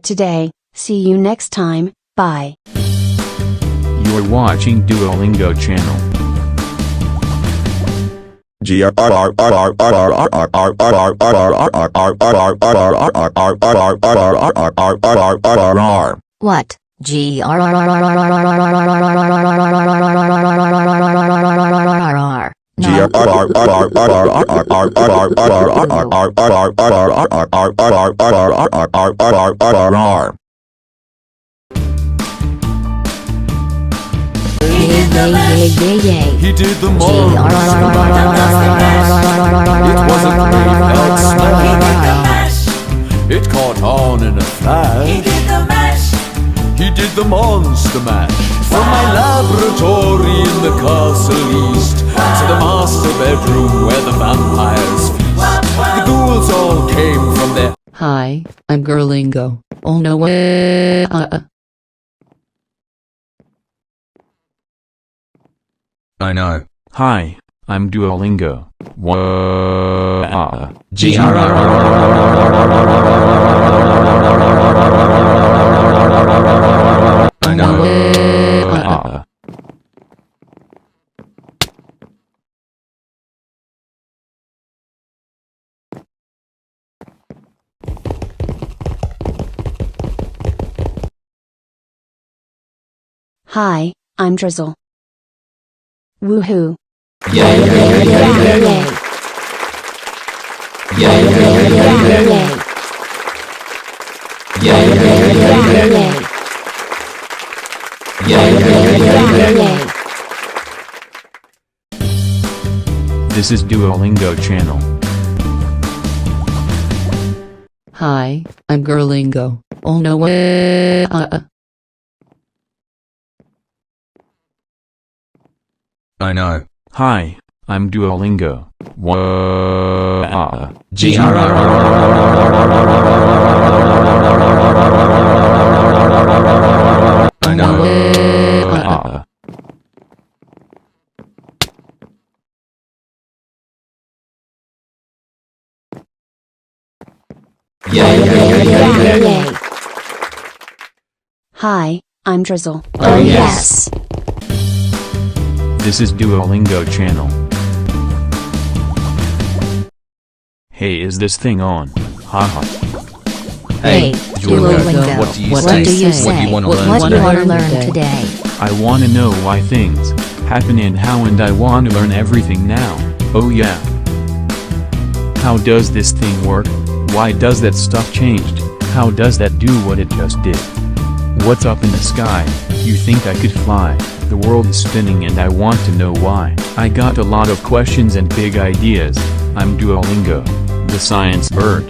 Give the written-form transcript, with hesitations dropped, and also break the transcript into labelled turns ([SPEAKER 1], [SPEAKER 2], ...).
[SPEAKER 1] today. See you next time. Bye.
[SPEAKER 2] You're watching Duolingo channel.
[SPEAKER 3] What?
[SPEAKER 4] He did the most. It wasn't great outside. It caught on in a flash.
[SPEAKER 5] He did the mash.
[SPEAKER 4] He did the monster mash. From my laboratory in the castle east to the master bedroom where the vampires feast. The ghouls all came from there.
[SPEAKER 6] Hi, I'm Girlingo. Oh no way.
[SPEAKER 7] I know.
[SPEAKER 2] Hi, I'm Duolingo.
[SPEAKER 7] I know.
[SPEAKER 1] Hi, I'm Drizzle. Woohoo.
[SPEAKER 7] Yay, yay, yay, yay, yay. Yay, yay, yay, yay, yay. Yay, yay, yay, yay, yay. Yay, yay, yay, yay, yay.
[SPEAKER 2] This is Duolingo channel.
[SPEAKER 6] Hi, I'm Girlingo. Oh no way.
[SPEAKER 7] I know.
[SPEAKER 2] Hi, I'm Duolingo.
[SPEAKER 7] I know. Yay, yay, yay, yay, yay.
[SPEAKER 1] Hi, I'm Drizzle.
[SPEAKER 7] Oh yes.
[SPEAKER 2] This is Duolingo channel. Hey, is this thing on? Haha.
[SPEAKER 3] Hey, Duolingo.
[SPEAKER 7] What do you
[SPEAKER 3] What
[SPEAKER 7] say?
[SPEAKER 3] do you say?
[SPEAKER 7] What do you want to
[SPEAKER 3] What
[SPEAKER 7] learn
[SPEAKER 3] do you
[SPEAKER 7] today?
[SPEAKER 3] want to learn today?
[SPEAKER 2] I wanna know why things happen and how, and I wanna learn everything now. Oh yeah. How does this thing work? Why does that stuff changed? How does that do what it just did? What's up in the sky? You think I could fly? The world is spinning and I want to know why. I got a lot of questions and big ideas. I'm Duolingo, the science bird.